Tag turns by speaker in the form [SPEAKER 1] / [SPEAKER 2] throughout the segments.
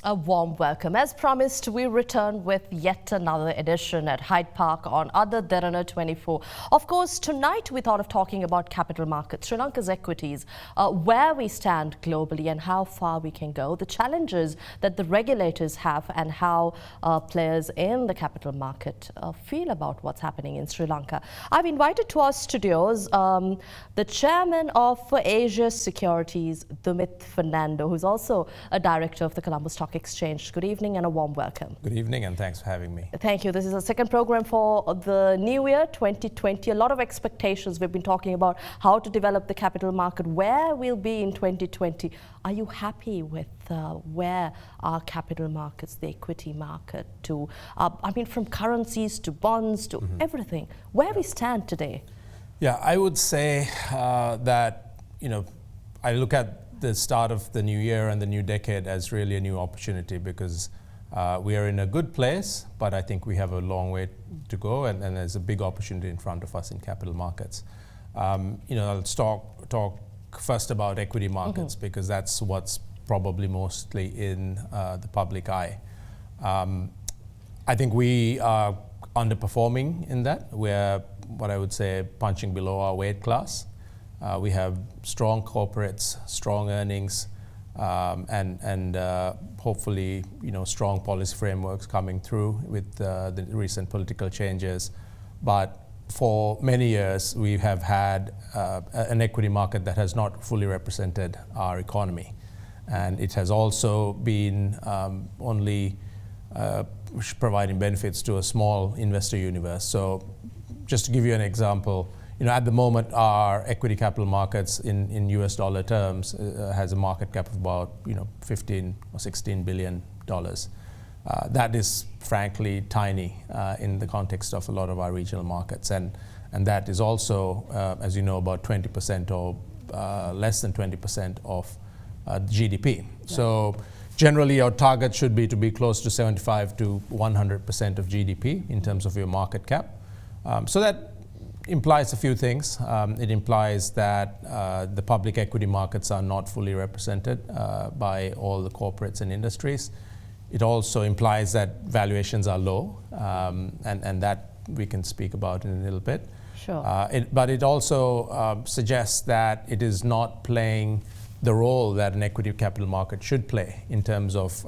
[SPEAKER 1] A warm welcome. As promised, we return with yet another edition at Hyde Park on AdaDerana 24. Of course, tonight we thought of talking about capital markets, Sri Lanka's equities, where we stand globally and how far we can go, the challenges that the regulators have and how players in the capital market feel about what's happening in Sri Lanka. I've invited to our studios the chairman of Asia Securities Dumith Fernando, who's also a director of the Colombo Stock Exchange. Good evening and a warm welcome.
[SPEAKER 2] Good evening and thanks for having me.
[SPEAKER 1] Thank you. This is the second program for the new year 2020. A lot of expectations. We've been talking about how to develop the capital market, where we'll be in 2020. Are you happy with where our capital markets, the equity market, to, from currencies to bonds to everything, where we stand today?
[SPEAKER 2] Yeah, I would say that, I look at the start of the new year and the new decade as really a new opportunity because we are in a good place, but I think we have a long way to go and there's a big opportunity in front of us in capital markets. I'll talk first about equity markets because that's what's probably mostly in the public eye. I think we are underperforming in that. We're what I would say punching below our weight class. We have strong corporates, strong earnings, and hopefully, strong policy frameworks coming through with the recent political changes. But for many years, we have had an equity market that has not fully represented our economy. And it has also been only providing benefits to a small investor universe. So just to give you an example, at the moment, our equity capital markets in US dollar terms has a market cap of about 15 or 16 billion dollars. That is frankly tiny in the context of a lot of our regional markets, and that is also, as you know, about 20% or less than 20% of GDP. Yeah. So generally, our target should be to be close to 75 to 100% of GDP in terms of your market cap. So that implies a few things. It implies that the public equity markets are not fully represented by all the corporates and industries. It also implies that valuations are low, and that we can speak about in a little bit.
[SPEAKER 1] Sure.
[SPEAKER 2] But it also suggests that it is not playing the role that an equity capital market should play in terms of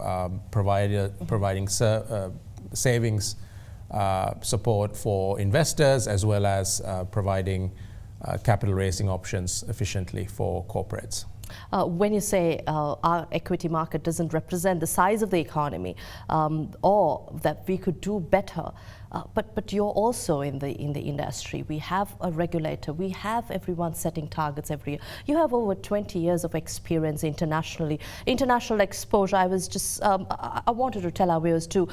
[SPEAKER 2] providing savings support for investors, as well as providing capital raising options efficiently for corporates.
[SPEAKER 1] When you say our equity market doesn't represent the size of the economy, or that we could do better, but you're also in the industry. We have a regulator. We have everyone setting targets every year. You have over 20 years of experience internationally, international exposure. I was just I wanted to tell our viewers too.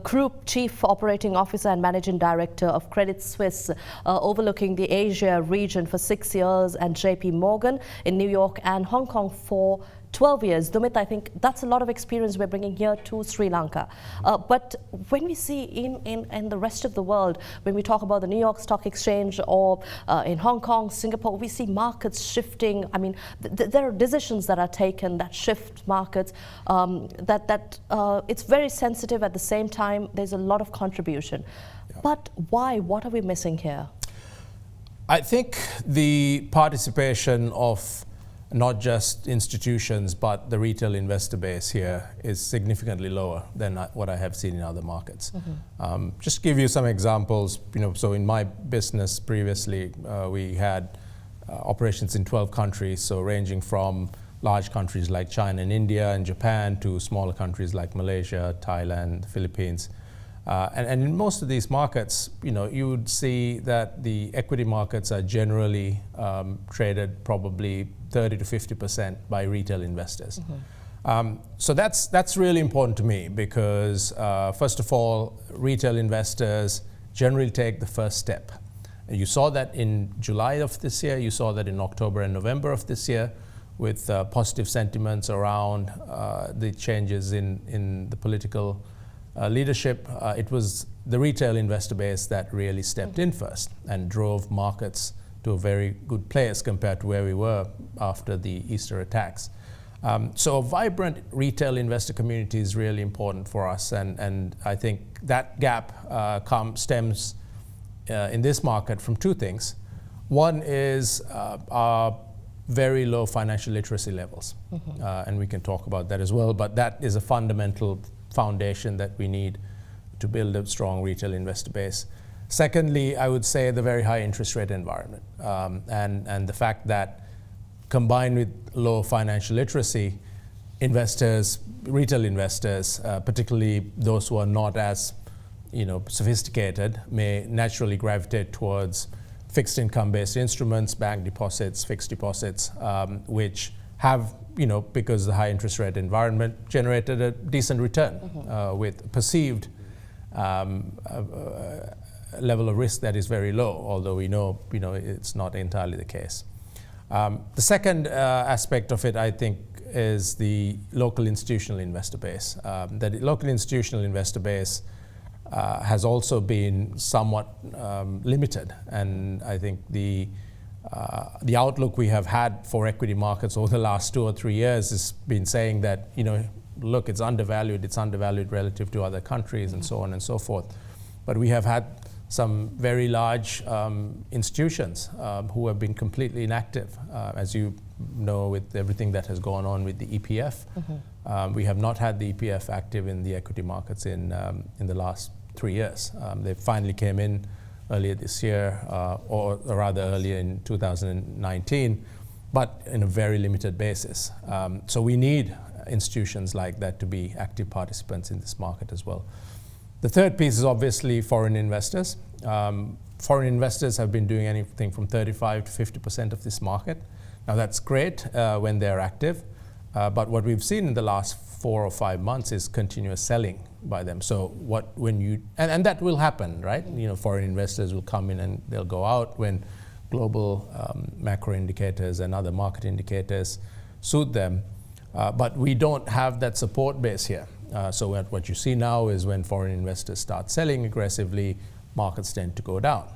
[SPEAKER 1] Group Chief Operating Officer and Managing Director of Credit Suisse, overlooking the Asia region for 6 years, and JP Morgan in New York and Hong Kong for 12 years. Dumith, I think that's a lot of experience we're bringing here to Sri Lanka. But when we see in the rest of the world, when we talk about the New York Stock Exchange or in Hong Kong, Singapore, we see markets shifting. There are decisions that are taken that shift markets, it's very sensitive. At the same time, there's a lot of contribution. Yeah. But why? What are we missing here?
[SPEAKER 2] I think the participation of not just institutions, but the retail investor base here is significantly lower than what I have seen in other markets. Just to give you some examples, so in my business previously, we had operations in 12 countries, so ranging from large countries like China and India and Japan to smaller countries like Malaysia, Thailand, the Philippines. And in most of these markets, you would see that the equity markets are generally traded probably 30 to 50% by retail investors. So that's really important to me because, first of all, retail investors generally take the first step. You saw that in July of this year, you saw that in October and November of this year with positive sentiments around the changes in the political leadership. It was the retail investor base that really stepped in first and drove markets to a very good place compared to where we were after the Easter attacks. So a vibrant retail investor community is really important for us, and I think that gap stems in this market from two things. One is our very low financial literacy levels, and we can talk about that as well, but that is a fundamental foundation that we need to build a strong retail investor base. Secondly, I would say the very high interest rate environment, and the fact that combined with low financial literacy, investors, retail investors, particularly those who are not as sophisticated, may naturally gravitate towards fixed income-based instruments, bank deposits, fixed deposits, which have, because the high interest rate environment generated a decent return with perceived level of risk that is very low, although we know, it's not entirely the case. The second aspect of it, I think, is the local institutional investor base. That local institutional investor base has also been somewhat limited, and I think the outlook we have had for equity markets over the last 2 or 3 years has been saying that, look, it's undervalued relative to other countries and so on and so forth. But we have had some very large institutions who have been completely inactive. As you know, with everything that has gone on with the EPF, we have not had the EPF active in the equity markets in the last 3 years. They finally came in earlier this year, or rather earlier in 2019, but in a very limited basis. So we need institutions like that to be active participants in this market as well. The third piece is obviously foreign investors. Foreign investors have been doing anything from 35 to 50% of this market. Now that's great when they're active, but what we've seen in the last 4 or 5 months is continuous selling by them. So and that will happen, right? Foreign investors will come in and they'll go out when global macro indicators and other market indicators suit them. But we don't have that support base here. So what you see now is when foreign investors start selling aggressively, markets tend to go down.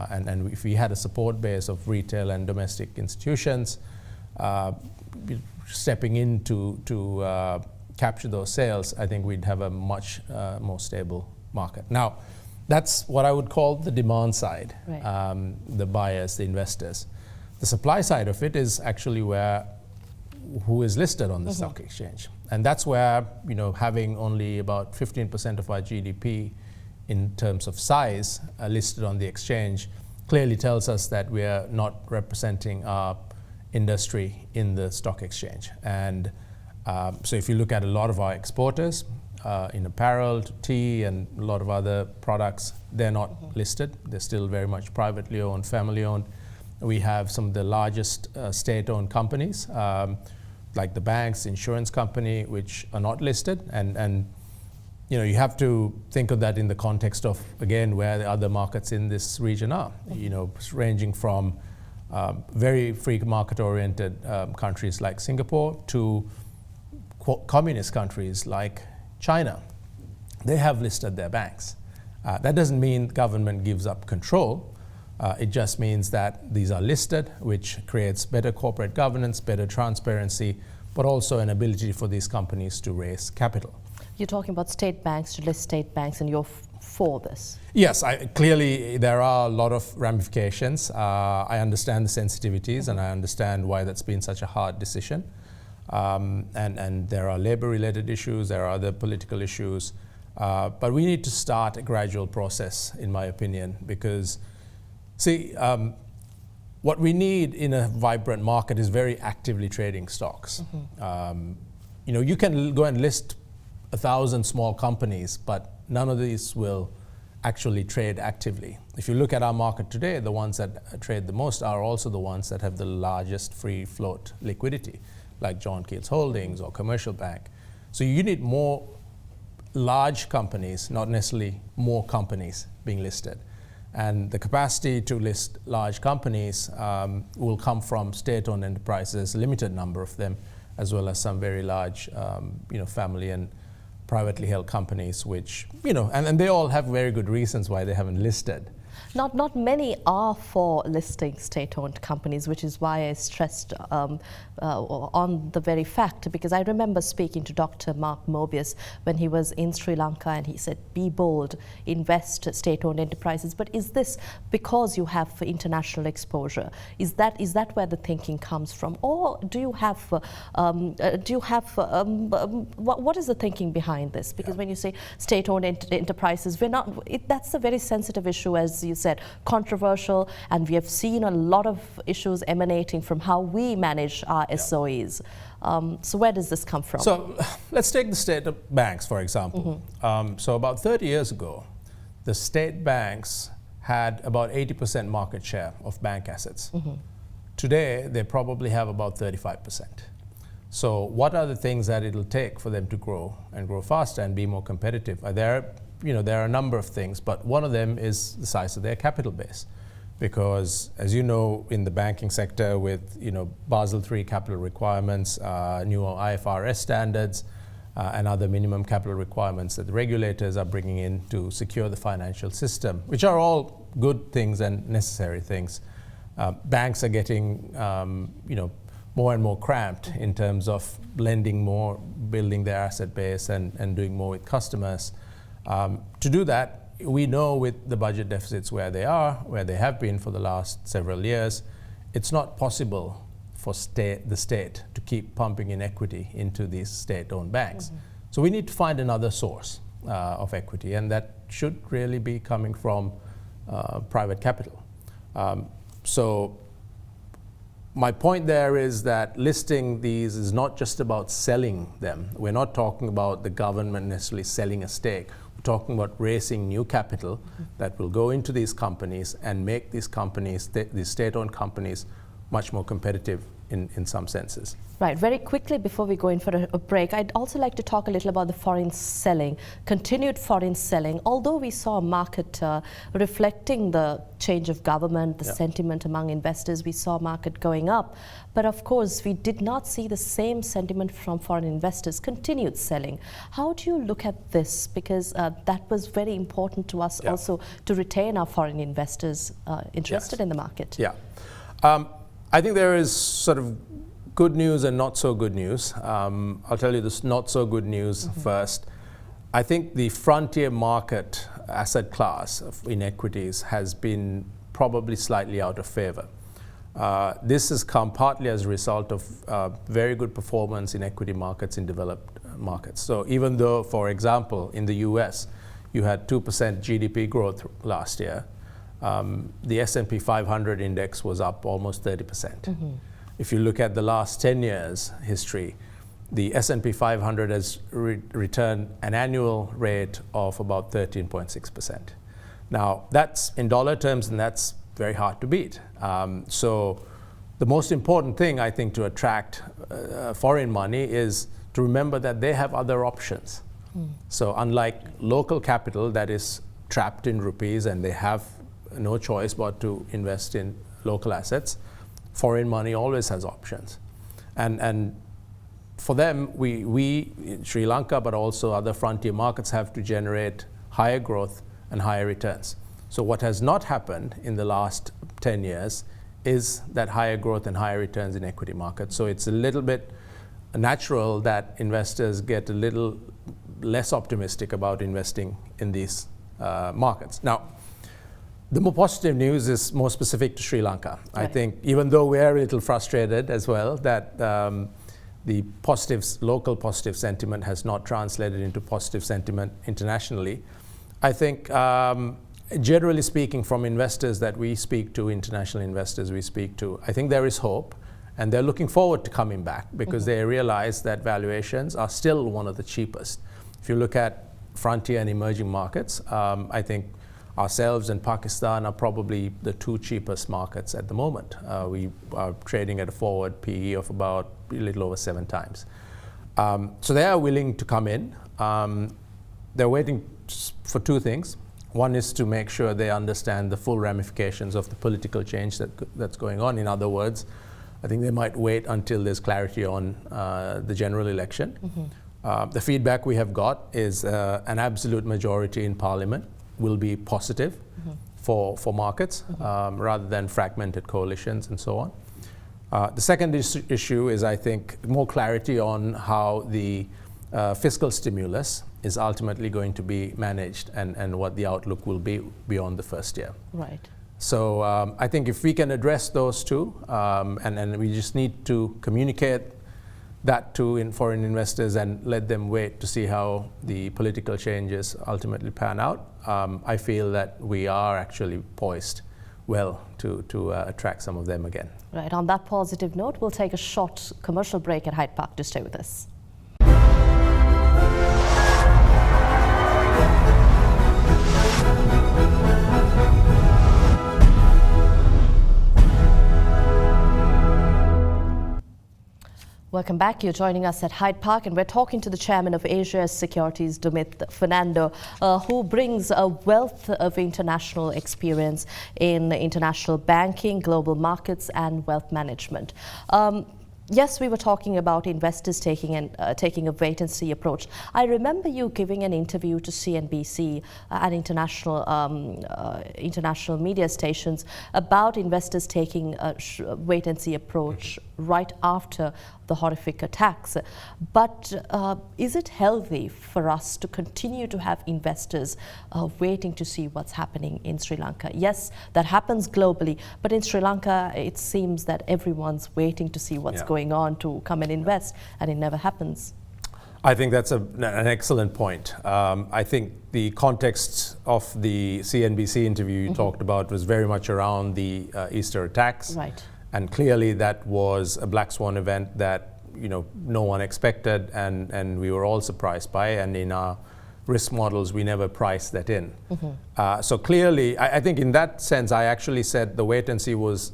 [SPEAKER 2] And if we had a support base of retail and domestic institutions stepping in to capture those sales, I think we'd have a much more stable market. Now, that's what I would call the demand side, right. The buyers, the investors. The supply side of it is actually who is listed on the stock exchange. And that's where, having only about 15% of our GDP in terms of size listed on the exchange clearly tells us that we are not representing our industry in the stock exchange. And so if you look at a lot of our exporters in apparel, to tea, and a lot of other products, they're not listed. They're still very much privately owned, family owned. We have some of the largest state-owned companies, like the banks, insurance company, which are not listed. And you have to think of that in the context of, again, where the other markets in this region are. Ranging from very free market-oriented countries like Singapore to communist countries like China. They have listed their banks. That doesn't mean government gives up control. It just means that these are listed, which creates better corporate governance, better transparency, but also an ability for these companies to raise capital.
[SPEAKER 1] You're talking about state banks to list state banks, and you're for this?
[SPEAKER 2] Yes, clearly there are a lot of ramifications. I understand the sensitivities, and I understand why that's been such a hard decision. And there are labor-related issues, there are other political issues, but we need to start a gradual process, in my opinion, because what we need in a vibrant market is very actively trading stocks. You can go and list 1,000 small companies, but none of these will actually trade actively. If you look at our market today, the ones that trade the most are also the ones that have the largest free float liquidity, like John Keel's Holdings or Commercial Bank. So you need more large companies, not necessarily more companies being listed. And the capacity to list large companies will come from state-owned enterprises, a limited number of them, as well as some very large family and privately held companies, which, and they all have very good reasons why they haven't listed.
[SPEAKER 1] Not many are for listing state-owned companies, which is why I stressed on the very fact, because I remember speaking to Dr. Mark Mobius when he was in Sri Lanka, and he said, be bold, invest state-owned enterprises. But is this because you have international exposure? Is that where the thinking comes from? Or do you have, what is the thinking behind this? Because when you say state-owned enterprises, that's a very sensitive issue, as you said, controversial, and we have seen a lot of issues emanating from how we manage our SOEs. So where does this come from?
[SPEAKER 2] So let's take the state banks, for example. So about 30 years ago, the state banks had about 80% market share of bank assets. Today, they probably have about 35%. So what are the things that it'll take for them to grow and grow faster and be more competitive? There are a number of things, but one of them is the size of their capital base. Because, as you know, in the banking sector with Basel III capital requirements, new IFRS standards, and other minimum capital requirements that the regulators are bringing in to secure the financial system, which are all good things and necessary things. Banks are getting more and more cramped in terms of lending more, building their asset base, and doing more with customers. To do that, we know with the budget deficits where they have been for the last several years, it's not possible for the state to keep pumping in equity into these state-owned banks. So we need to find another source of equity, and that should really be coming from private capital. So my point there is that listing these is not just about selling them. We're not talking about the government necessarily selling a stake. We're talking about raising new capital that will go into these companies and make these companies, these state-owned companies, much more competitive in some senses.
[SPEAKER 1] Right. Very quickly before we go in for a break, I'd also like to talk a little about the foreign selling, continued foreign selling. Although we saw a market reflecting the change of government, the sentiment among investors, we saw market going up. But of course, we did not see the same sentiment from foreign investors, continued selling. How do you look at this? Because that was very important to us also to retain our foreign investors interested in the market.
[SPEAKER 2] Yeah. I think there is sort of good news and not so good news. I'll tell you this not so good news first. I think the frontier market asset class in equities has been probably slightly out of favor. This has come partly as a result of very good performance in equity markets in developed markets. So even though, for example, in the US, you had 2% GDP growth last year, the S&P 500 index was up almost 30%. If you look at the last 10 years history, the S&P 500 has returned an annual rate of about 13.6%. Now, that's in dollar terms, and that's very hard to beat. So the most important thing, I think, to attract foreign money is to remember that they have other options. So unlike local capital that is trapped in rupees and they have no choice but to invest in local assets, foreign money always has options. And for them, we in Sri Lanka, but also other frontier markets, have to generate higher growth and higher returns. So what has not happened in the last 10 years is that higher growth and higher returns in equity markets. So it's a little bit natural that investors get a little less optimistic about investing in these markets. Now, the more positive news is more specific to Sri Lanka. I think even though we're a little frustrated as well that the local positive sentiment has not translated into positive sentiment internationally, I think generally speaking from investors that we speak to, international investors we speak to, I think there is hope, and they're looking forward to coming back because they realize that valuations are still one of the cheapest. If you look at frontier and emerging markets, I think ourselves and Pakistan are probably the two cheapest markets at the moment. We are trading at a forward PE of about a little over 7 times. So they are willing to come in. They're waiting for 2 things. One is to make sure they understand the full ramifications of the political change that's going on. In other words, I think they might wait until there's clarity on the general election. The feedback we have got is an absolute majority in parliament will be positive for markets rather than fragmented coalitions and so on. The second issue is, I think, more clarity on how the fiscal stimulus is ultimately going to be managed and what the outlook will be beyond the first year.
[SPEAKER 1] Right.
[SPEAKER 2] So I think if we can address those two, and we just need to communicate that to foreign investors and let them wait to see how the political changes ultimately pan out, I feel that we are actually poised well to attract some of them again.
[SPEAKER 1] Right. On that positive note, we'll take a short commercial break at Hyde Park. To stay with us. Welcome back. You're joining us at Hyde Park, and we're talking to the chairman of Asia Securities Dumith Fernando, who brings a wealth of international experience in international banking, global markets and wealth management. Yes, we were talking about investors taking a wait-and-see approach. I remember you giving an interview to CNBC and international media stations about investors taking a wait-and-see approach right after the horrific attacks. But is it healthy for us to continue to have investors waiting to see what's happening in Sri Lanka? Yes, that happens globally, but in Sri Lanka, it seems that everyone's waiting to see what's going on to come and invest, and it never happens.
[SPEAKER 2] I think that's an excellent point. I think the context of the CNBC interview you talked about was very much around the Easter attacks.
[SPEAKER 1] Right.
[SPEAKER 2] And clearly that was a black swan event that no one expected, and we were all surprised by, and in our risk models we never priced that in. So clearly, I think in that sense I actually said the wait and see was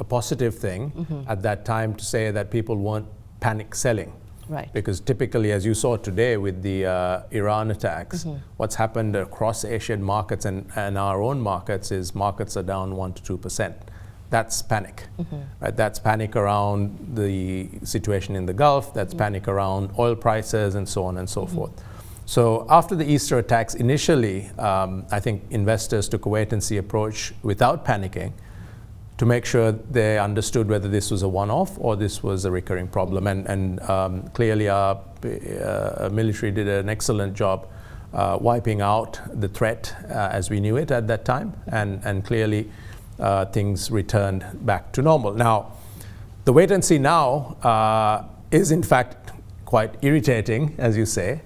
[SPEAKER 2] a positive thing at that time, to say that people weren't panic selling.
[SPEAKER 1] Right.
[SPEAKER 2] Because typically, as you saw today with the Iran attacks, what's happened across Asian markets and our own markets is markets are down 1 to 2%. That's panic. Right? That's panic around the situation in the Gulf, that's panic around oil prices and so on and so forth. So after the Easter attacks, initially, I think investors took a wait-and-see approach without panicking to make sure they understood whether this was a one-off or this was a recurring problem. And clearly our military did an excellent job wiping out the threat as we knew it at that time, and clearly things returned back to normal. Now, the wait and see now is in fact quite irritating, as you say,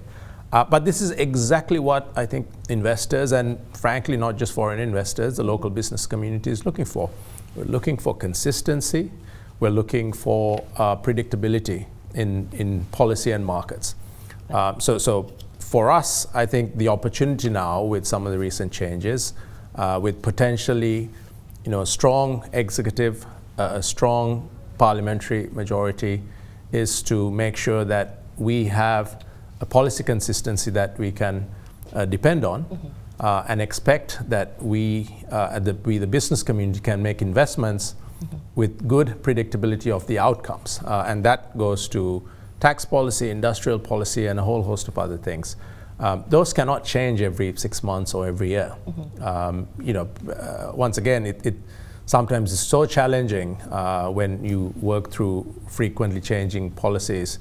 [SPEAKER 2] but this is exactly what I think investors, and frankly not just foreign investors, the local business community is looking for. We're looking for consistency, we're looking for predictability in policy and markets. So for us, I think the opportunity now with some of the recent changes, with potentially a strong executive, a strong parliamentary majority, is to make sure that we have a policy consistency that we can depend on, and expect that we, the business community, can make investments with good predictability of the outcomes. And that goes to tax policy, industrial policy, and a whole host of other things. Those cannot change every 6 months or every year. Once again, it sometimes is so challenging when you work through frequently changing policies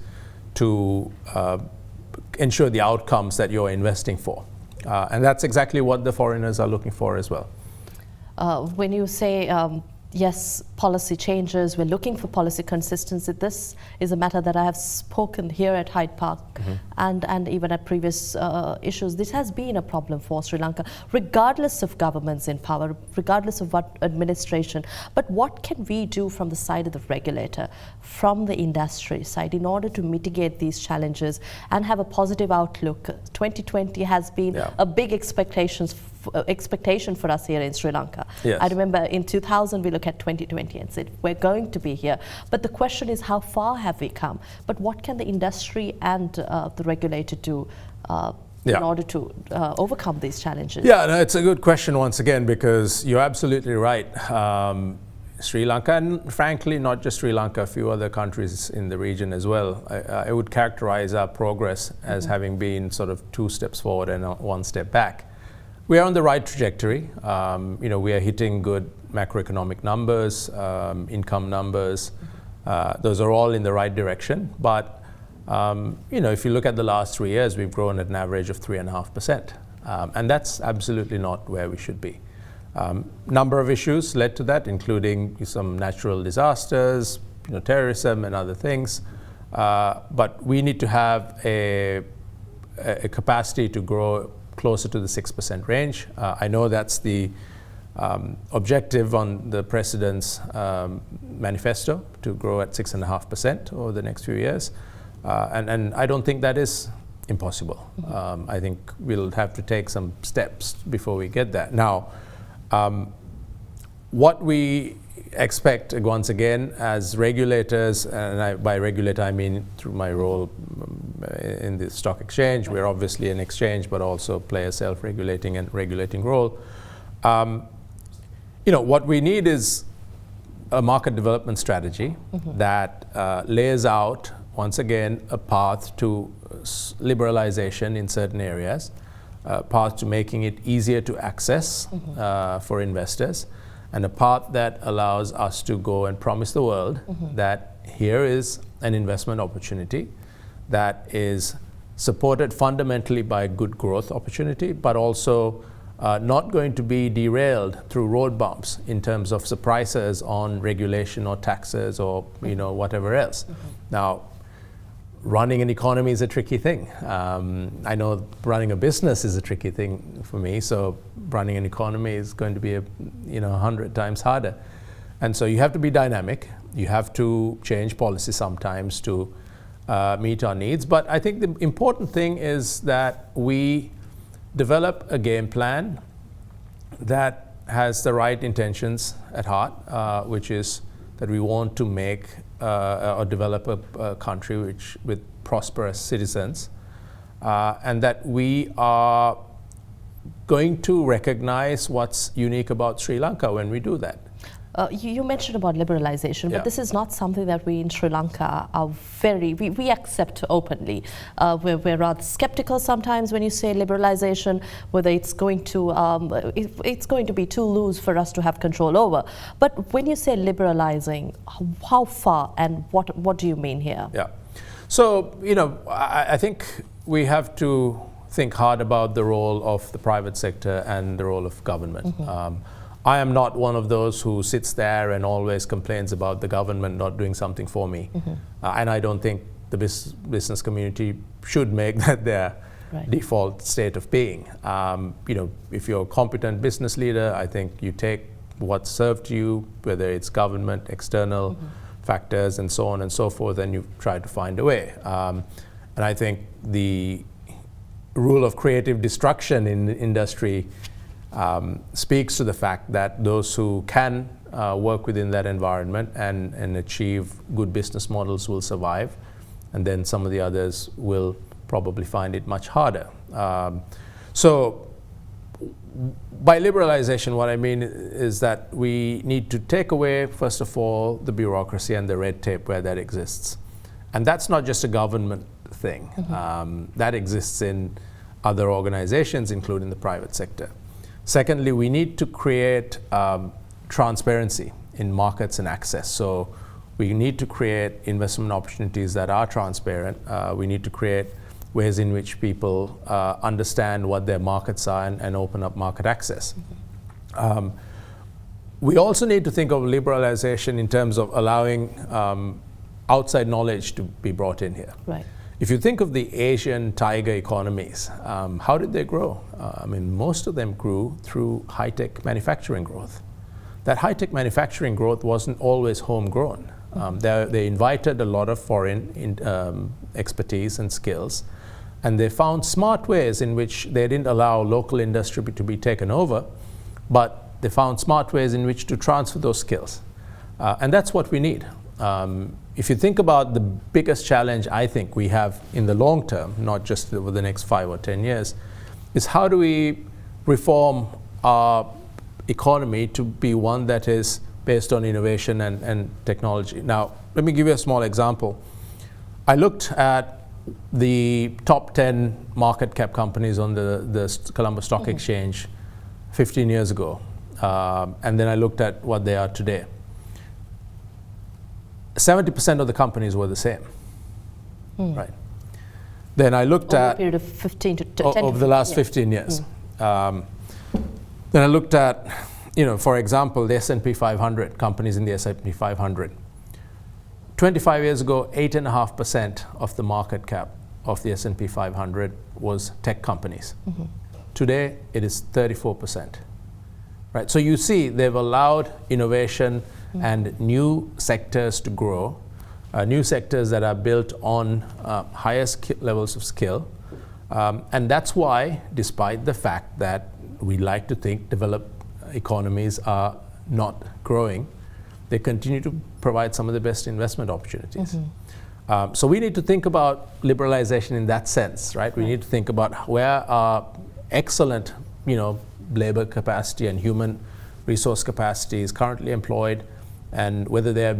[SPEAKER 2] to ensure the outcomes that you're investing for. And that's exactly what the foreigners are looking for as well.
[SPEAKER 1] When you say yes, policy changes, we're looking for policy consistency, this is a matter that I have spoken here at Hyde Park and even at previous issues. This has been a problem for Sri Lanka, regardless of governments in power, regardless of what administration. But what can we do from the side of the regulator, from the industry side, in order to mitigate these challenges and have a positive outlook? 2020 has been a big expectation for us here in Sri Lanka.
[SPEAKER 2] Yes.
[SPEAKER 1] I remember in 2000 we looked at 2020 and said we're going to be here, but the question is how far have we come? But what can the industry and the regulator do in order to overcome these challenges?
[SPEAKER 2] Yeah, no, it's a good question once again, because you're absolutely right. Sri Lanka, and frankly not just Sri Lanka, a few other countries in the region as well, I would characterize our progress as having been sort of 2 steps forward and 1 step back, we are on the right trajectory. We are hitting good macroeconomic numbers, income numbers. Those are all in the right direction. But if you look at the last 3 years, we've grown at an average of 3.5%. And that's absolutely not where we should be. Number of issues led to that, including some natural disasters, terrorism and other things. But we need to have a capacity to grow closer to the 6% range. I know that's the objective on the President's manifesto, to grow at 6.5% over the next few years. And I don't think that is impossible. I think we'll have to take some steps before we get there. Now, what we expect, once again, as regulators, and by regulator I mean through my role in the stock exchange, we're obviously an exchange, but also play a self-regulating and regulating role. What we need is a market development strategy that lays out, once again, a path to liberalization in certain areas, a path to making it easier to access for investors, and a path that allows us to go and promise the world that here is an investment opportunity that is supported fundamentally by good growth opportunity, but also not going to be derailed through road bumps in terms of surprises on regulation or taxes or whatever else. Now, running an economy is a tricky thing. I know running a business is a tricky thing for me, so running an economy is going to be 100 times harder. And so you have to be dynamic. You have to change policy sometimes to meet our needs. But I think the important thing is that we develop a game plan that has the right intentions at heart, which is that we want to make or develop a country with prosperous citizens, and that we are going to recognize what's unique about Sri Lanka when we do that.
[SPEAKER 1] You mentioned about liberalization, but this is not something that we in Sri Lanka are we accept openly. We're rather skeptical sometimes when you say liberalization, whether it's going to be too loose for us to have control over. But when you say liberalizing, how far and what do you mean here?
[SPEAKER 2] Yeah. So, I think we have to think hard about the role of the private sector and the role of government. I am not one of those who sits there and always complains about the government not doing something for me. And I don't think the business community should make that their default state of being. If you're a competent business leader, I think you take what's served to you, whether it's government, external factors, and so on and so forth, and you try to find a way. And I think the rule of creative destruction in the industry speaks to the fact that those who can work within that environment and achieve good business models will survive, and then some of the others will probably find it much harder. So by liberalization, what I mean is that we need to take away, first of all, the bureaucracy and the red tape where that exists. And that's not just a government thing. That exists in other organizations, including the private sector. Secondly, we need to create transparency in markets and access. So we need to create investment opportunities that are transparent. We need to create ways in which people understand what their markets are and open up market access. We also need to think of liberalization in terms of allowing outside knowledge to be brought in here.
[SPEAKER 1] Right.
[SPEAKER 2] If you think of the Asian tiger economies, how did they grow? Most of them grew through high-tech manufacturing growth. That high-tech manufacturing growth wasn't always homegrown. They invited a lot of foreign expertise and skills, and they found smart ways in which they didn't allow local industry to be taken over, but they found smart ways in which to transfer those skills. And that's what we need. If you think about the biggest challenge I think we have in the long term, not just over the next 5 or 10 years, is how do we reform our economy to be one that is based on innovation and technology. Now, let me give you a small example. I looked at the top 10 market cap companies on the Colombo Stock Exchange 15 years ago, and then I looked at what they are today, 70% of the companies were the same, right? Then I looked
[SPEAKER 1] over
[SPEAKER 2] at
[SPEAKER 1] a period of 15 to 10
[SPEAKER 2] over the last 15 years. Then I looked at, for example, the S&P 500, companies in the S&P 500. 25 years ago, 8.5% of the market cap of the S&P 500 was tech companies. Today, it is 34%. Right? So you see, they've allowed innovation and new sectors to grow, new sectors that are built on higher levels of skill. And that's why, despite the fact that we like to think developed economies are not growing, they continue to provide some of the best investment opportunities. So we need to think about liberalization in that sense, right? We need to think about where our excellent, labor capacity and human resource capacity is currently employed, and whether they're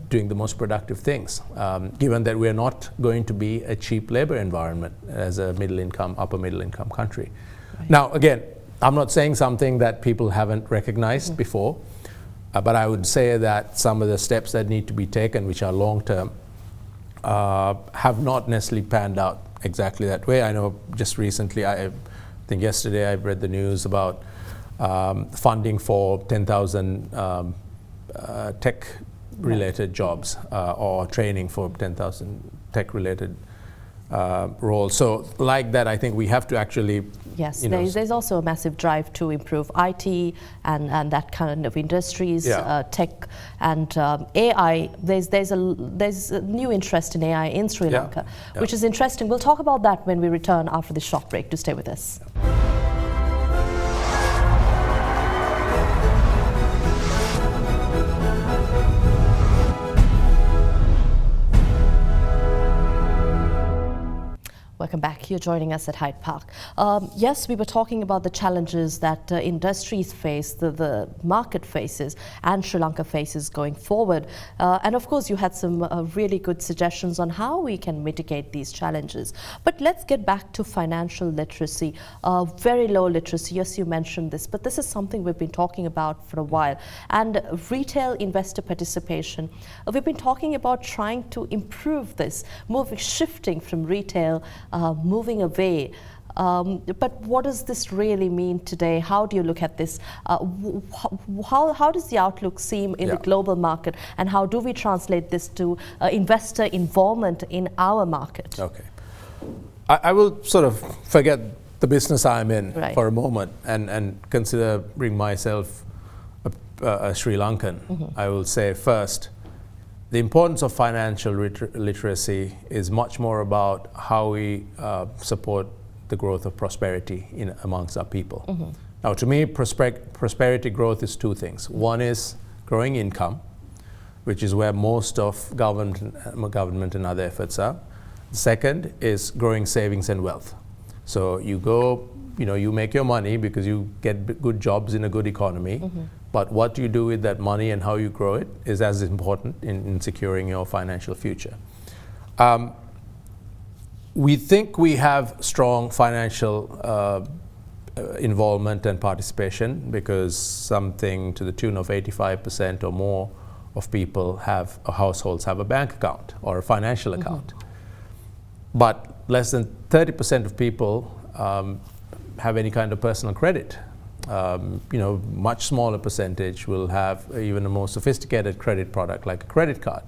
[SPEAKER 2] doing the most productive things, given that we're not going to be a cheap labor environment as a upper middle income country. Right. Now, again, I'm not saying something that people haven't recognized before, but I would say that some of the steps that need to be taken, which are long term, have not necessarily panned out exactly that way. I know just recently, I think yesterday I read the news about funding for 10,000 tech-related jobs, or training for 10,000 tech-related roles. So like that, I think we have to actually...
[SPEAKER 1] Yes, there's also a massive drive to improve IT and that kind of industries, tech and AI. There's a new interest in AI in Sri Lanka, which is interesting. We'll talk about that when we return after this short break. Do stay with us. Welcome back. You're joining us at Hyde Park. Yes, we were talking about the challenges that industries face, the market faces, and Sri Lanka faces going forward. And of course, you had some really good suggestions on how we can mitigate these challenges. But let's get back to financial literacy. Very low literacy, yes, you mentioned this, but this is something we've been talking about for a while. And retail investor participation, we've been talking about trying to improve this, shifting from retail, moving away. But what does this really mean today? How do you look at this? How does the outlook seem in the global market, and how do we translate this to investor involvement in our market? Okay.
[SPEAKER 2] I will sort of forget the business I'm in for a moment and considering myself a Sri Lankan. I will say first, the importance of financial literacy is much more about how we support the growth of prosperity amongst our people. Now, to me, prosperity growth is two things. One is growing income, which is where most of government and other efforts are. The second is growing savings and wealth. So you go, you make your money because you get good jobs in a good economy. But what you do with that money and how you grow it is as important in securing your financial future. We think we have strong financial involvement and participation because something to the tune of 85% or more of people households have a bank account or a financial account. But less than 30% of people have any kind of personal credit. Much smaller percentage will have even a more sophisticated credit product like a credit card.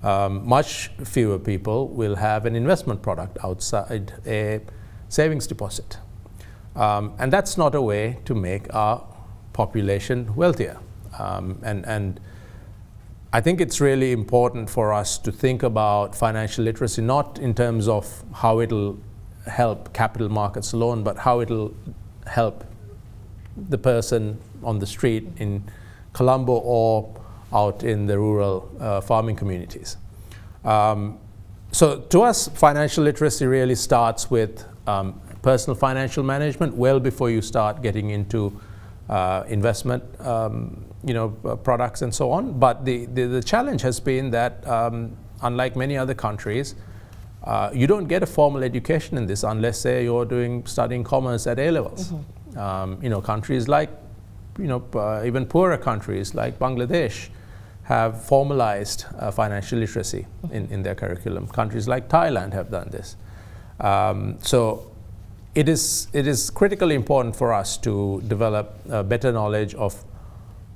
[SPEAKER 2] Much fewer people will have an investment product outside a savings deposit. And that's not a way to make our population wealthier. And I think it's really important for us to think about financial literacy, not in terms of how it'll help capital markets alone, but how it'll help the person on the street in Colombo or out in the rural farming communities. So to us, financial literacy really starts with personal financial management well before you start getting into investment products and so on. But the challenge has been that unlike many other countries, you don't get a formal education in this unless, say, you're studying commerce at A levels. Countries like, even poorer countries like Bangladesh have formalized financial literacy in their curriculum. Countries like Thailand have done this. So it is critically important for us to develop better knowledge of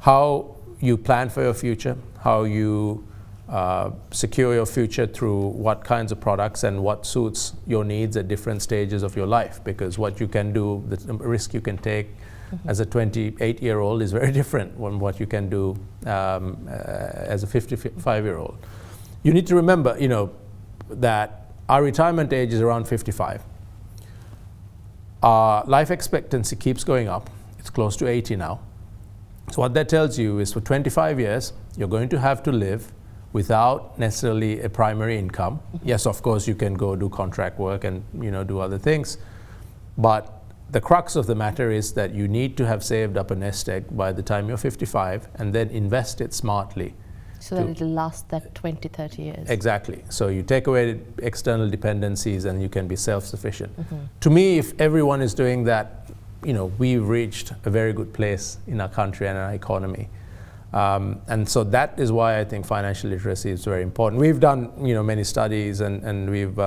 [SPEAKER 2] how you plan for your future, how you secure your future through what kinds of products and what suits your needs at different stages of your life. Because what you can do, the risk you can take as a 28-year-old is very different from what you can do as a 55-year-old. You need to remember, that our retirement age is around 55. Our life expectancy keeps going up. It's close to 80 now. So what that tells you is for 25 years, you're going to have to live without necessarily a primary income. Yes, of course, you can go do contract work and do other things. But the crux of the matter is that you need to have saved up a nest egg by the time you're 55 and then invest it smartly.
[SPEAKER 1] So that it'll last that 20, 30 years.
[SPEAKER 2] Exactly. So you take away external dependencies and you can be self-sufficient. To me, if everyone is doing that, we've reached a very good place in our country and our economy. And so that is why I think financial literacy is very important. We've done many studies and we've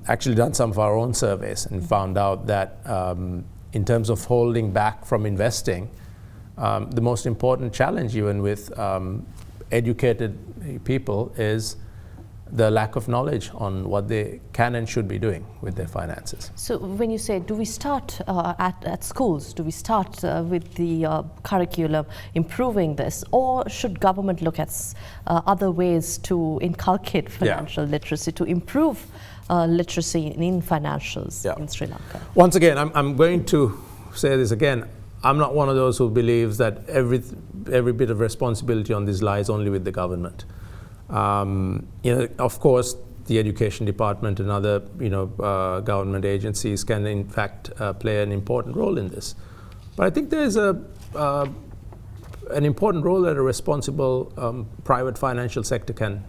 [SPEAKER 2] actually done some of our own surveys and found out that in terms of holding back from investing, the most important challenge even with educated people is the lack of knowledge on what they can and should be doing with their finances.
[SPEAKER 1] So when you say, do we start at schools? Do we start with the curriculum improving this? Or should government look at other ways to inculcate financial literacy, to improve literacy in financials in Sri Lanka? Once
[SPEAKER 2] again, I'm going to say this again. I'm not one of those who believes that every bit of responsibility on this lies only with the government. Of course, the education department and other government agencies can in fact play an important role in this. But I think there's an important role that a responsible private financial sector can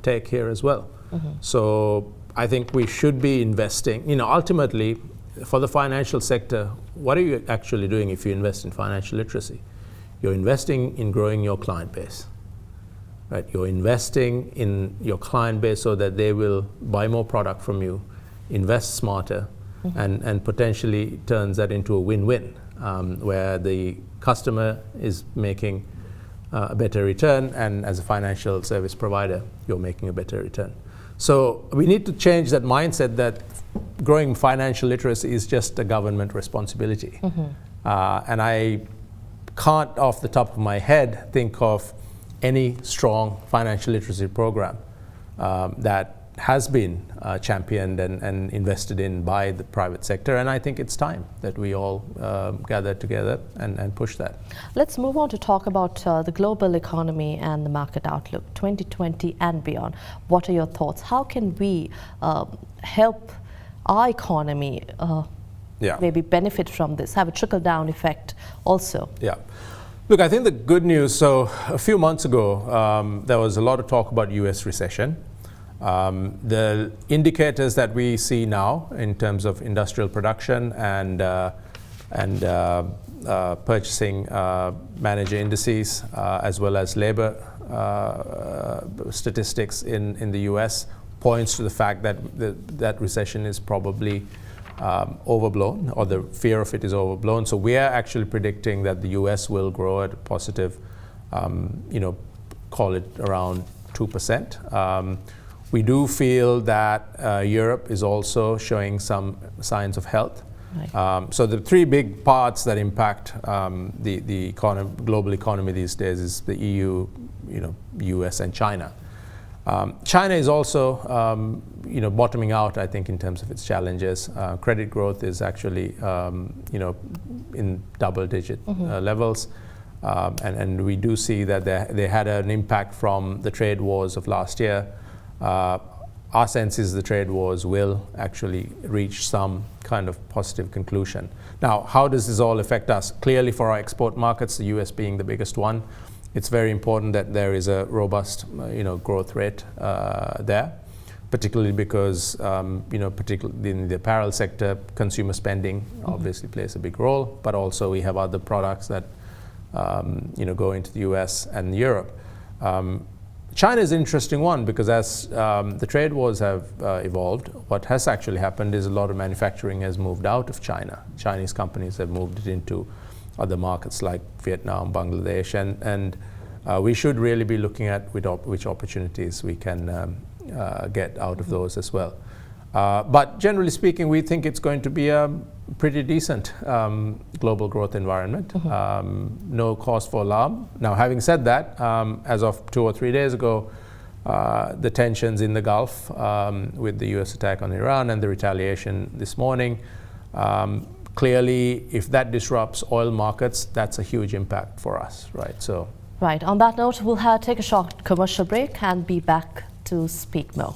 [SPEAKER 2] take here as well. So I think we should be investing. Ultimately, for the financial sector, what are you actually doing if you invest in financial literacy? You're investing in growing your client base. Right? You're investing in your client base so that they will buy more product from you, invest smarter, and potentially turns that into a win-win, where the customer is making a better return, and as a financial service provider, you're making a better return. So we need to change that mindset that growing financial literacy is just a government responsibility. And I can't, off the top of my head, think of any strong financial literacy program that has been championed and invested in by the private sector. And I think it's time that we all gather together and push that.
[SPEAKER 1] Let's move on to talk about the global economy and the market outlook 2020 and beyond. What are your thoughts? How can we help our economy maybe benefit from this, have a trickle-down effect also?
[SPEAKER 2] Look, I think the good news, so a few months ago, there was a lot of talk about US recession. The indicators that we see now in terms of industrial production and purchasing manager indices, as well as labor statistics in the US, points to the fact that that recession is probably overblown, or the fear of it is overblown. So we are actually predicting that the US will grow at a positive, call it around 2%. We do feel that Europe is also showing some signs of health. So the three big parts that impact the global economy these days is the EU, US, and China. China is also, bottoming out, I think, in terms of its challenges. Credit growth is actually, in double-digit levels, and we do see that they had an impact from the trade wars of last year. Our sense is the trade wars will actually reach some kind of positive conclusion. Now, how does this all affect us? Clearly, for our export markets, the US being the biggest one, it's very important that there is a robust, growth rate there. particularly because, particularly in the apparel sector, consumer spending obviously plays a big role, but also we have other products that, go into the US and Europe. China is an interesting one because as the trade wars have evolved, what has actually happened is a lot of manufacturing has moved out of China. Chinese companies have moved it into other markets like Vietnam, Bangladesh, and we should really be looking at which opportunities we can get out of those as well. But generally speaking, we think it's going to be a pretty decent global growth environment. No cause for alarm. Now, having said that, as of 2 or 3 days ago, the tensions in the Gulf with the US attack on Iran and the retaliation this morning, clearly, if that disrupts oil markets, that's a huge impact for us, right? So,
[SPEAKER 1] right. On that note, we'll take a short commercial break and be back to speak more.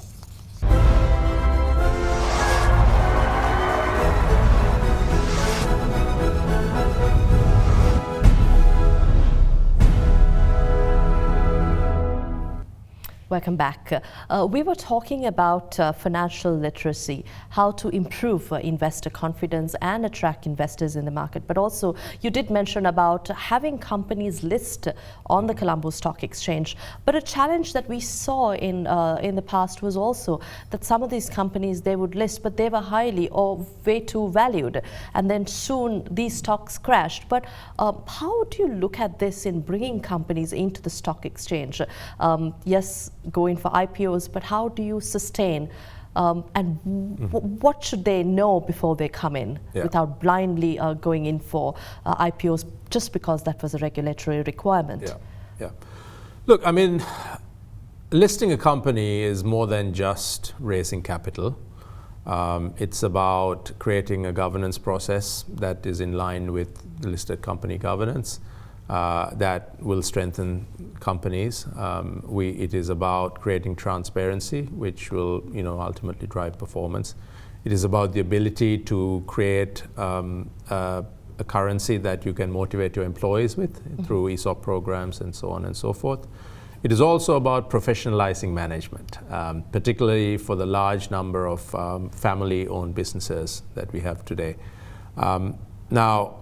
[SPEAKER 1] Welcome back. We were talking about financial literacy, how to improve investor confidence and attract investors in the market. But also, you did mention about having companies list on the Colombo Stock Exchange. But a challenge that we saw in the past was also that some of these companies, they would list, but they were highly or way too valued. And then soon these stocks crashed. But how do you look at this in bringing companies into the stock exchange? Yes, going for IPOs, but how do you sustain and what should they know before they come in without blindly going in for IPOs just because that was a regulatory requirement?
[SPEAKER 2] Yeah. Look, I mean, listing a company is more than just raising capital. It's about creating a governance process that is in line with the listed company governance. That will strengthen companies. It is about creating transparency, which will, ultimately drive performance. It is about the ability to create a currency that you can motivate your employees with through ESOP programs and so on and so forth. It is also about professionalizing management, particularly for the large number of family-owned businesses that we have today. Now,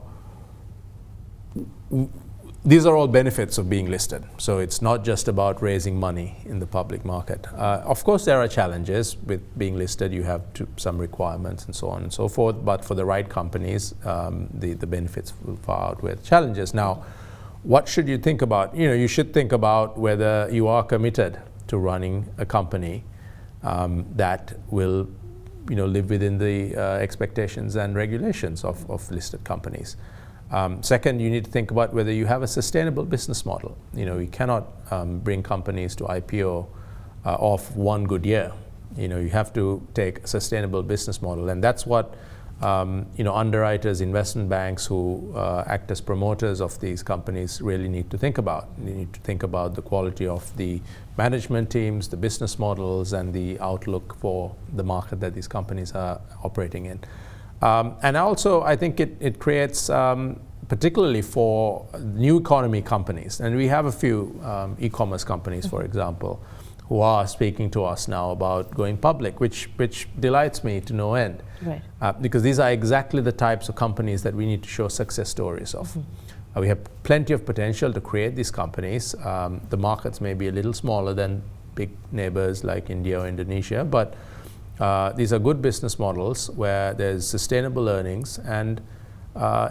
[SPEAKER 2] these are all benefits of being listed. So it's not just about raising money in the public market. Of course, there are challenges with being listed. You have some requirements and so on and so forth. But for the right companies, the benefits will far outweigh the challenges. Now, what should you think about? You should think about whether you are committed to running a company that will, live within the expectations and regulations of listed companies. Second, you need to think about whether you have a sustainable business model. You cannot bring companies to IPO off one good year. You have to take a sustainable business model, and that's what underwriters, investment banks who act as promoters of these companies really need to think about. You need to think about the quality of the management teams, the business models, and the outlook for the market that these companies are operating in. And also, I think it creates, particularly for new economy companies, and we have a few e-commerce companies, for example, who are speaking to us now about going public, which delights me to no end.
[SPEAKER 1] Right.
[SPEAKER 2] Because these are exactly the types of companies that we need to show success stories of. We have plenty of potential to create these companies. The markets may be a little smaller than big neighbors like India or Indonesia, but these are good business models where there's sustainable earnings, and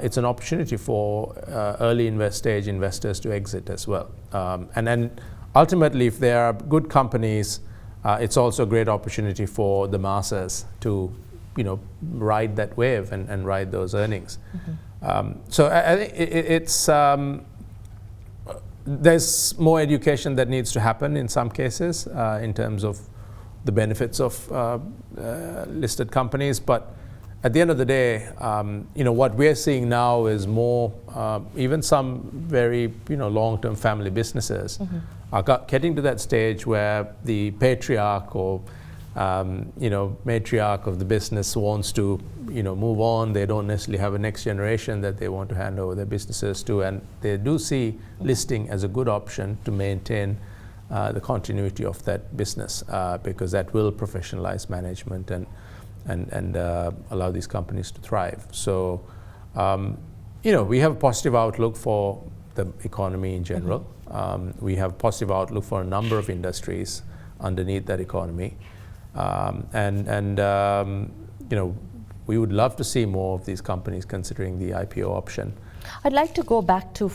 [SPEAKER 2] it's an opportunity for early stage investors to exit as well. And then ultimately, if there are good companies, it's also a great opportunity for the masses to ride that wave and ride those earnings. So I think it's there's more education that needs to happen in some cases in terms of the benefits of listed companies, but at the end of the day, what we're seeing now is more, even some very long-term family businesses are getting to that stage where the patriarch or matriarch of the business wants to move on. They don't necessarily have a next generation that they want to hand over their businesses to, and they do see listing as a good option to maintain the continuity of that business, because that will professionalize management and allow these companies to thrive. So, we have a positive outlook for the economy in general. We have a positive outlook for a number of industries underneath that economy. We would love to see more of these companies considering the IPO option.
[SPEAKER 1] I'd like to go back to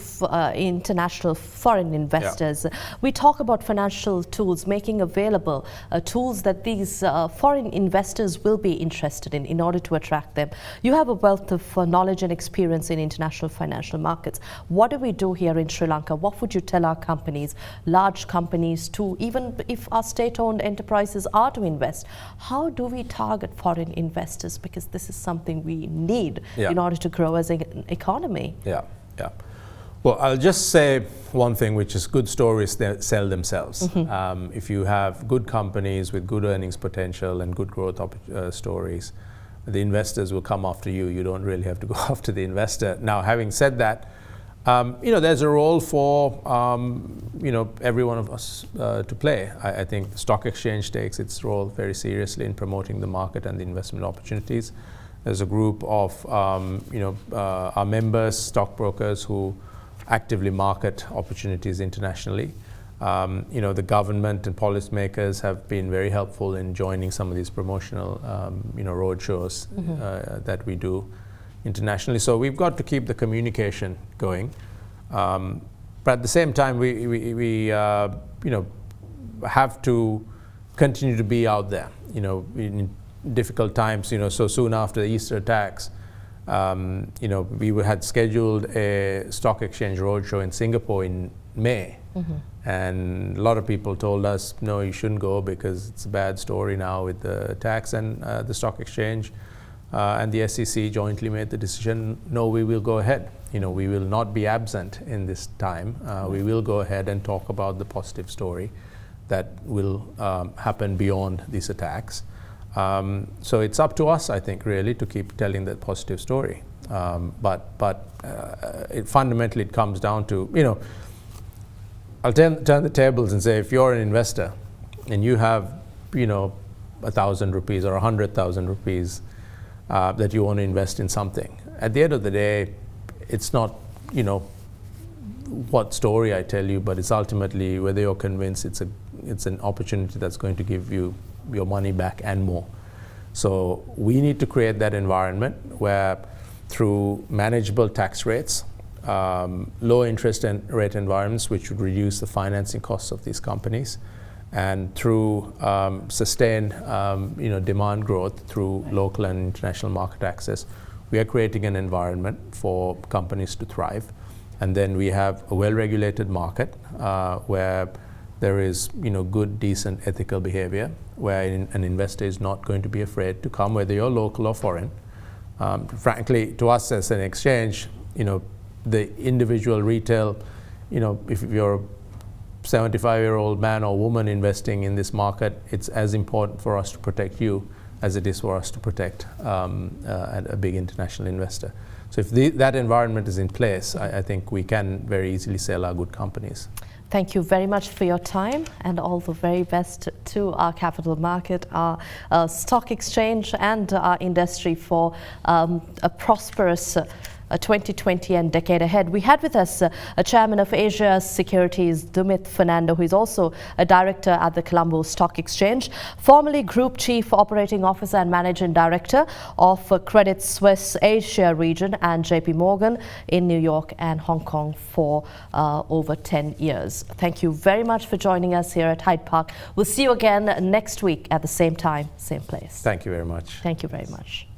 [SPEAKER 1] international foreign investors. Yeah. We talk about financial tools, making available tools that these foreign investors will be interested in order to attract them. You have a wealth of knowledge and experience in international financial markets. What do we do here in Sri Lanka? What would you tell our companies, large companies, to even if our state-owned enterprises are to invest, how do we target foreign investors? Because this is something we need in order to grow as an economy.
[SPEAKER 2] Yeah. Well, I'll just say one thing, which is good stories sell themselves. If you have good companies with good earnings potential and good growth stories, the investors will come after you. You don't really have to go after the investor. Now, having said that, there's a role for every one of us to play. I think the stock exchange takes its role very seriously in promoting the market and the investment opportunities. There's a group of our members, stockbrokers, who actively market opportunities internationally. The government and policymakers have been very helpful in joining some of these promotional road shows that we do internationally. So we've got to keep the communication going. But at the same time, we have to continue to be out there. In difficult times, so soon after the Easter attacks, we had scheduled a stock exchange roadshow in Singapore in May. And a lot of people told us, no, you shouldn't go because it's a bad story now with the attacks, and the stock exchange and the SEC jointly made the decision, no, we will go ahead. We will not be absent in this time. We will go ahead and talk about the positive story that will happen beyond these attacks. So it's up to us, I think, really, to keep telling that positive story. But fundamentally, it comes down to, I'll turn the tables and say, if you're an investor and you have, 1,000 rupees or 100,000 rupees that you want to invest in something, at the end of the day, it's not, what story I tell you, but it's ultimately whether you're convinced it's an opportunity that's going to give you your money back and more. So we need to create that environment where, through manageable tax rates, low interest rate environments which would reduce the financing costs of these companies, and through sustained demand growth through local and international market access, we are creating an environment for companies to thrive. And then we have a well-regulated market where there is good, decent, ethical behavior, where an investor is not going to be afraid to come, whether you're local or foreign. Frankly, to us as an exchange, the individual retail, if you're a 75-year-old man or woman investing in this market, it's as important for us to protect you as it is for us to protect a big international investor. So if that environment is in place, I think we can very easily sell our good companies.
[SPEAKER 1] Thank you very much for your time, and all the very best to our capital market, our stock exchange, and our industry for a prosperous 2020 and decade ahead. We had with us a chairman of Asia Securities Dumith Fernando, who is also a director at the Colombo Stock Exchange, formerly Group Chief Operating Officer and Managing Director of Credit Suisse Asia region and JP Morgan in New York and Hong Kong for over 10 years. Thank you very much for joining us here at Hyde Park. We'll see you again next week at the same time, same place.
[SPEAKER 2] Thank you very much.
[SPEAKER 1] Thank you very much.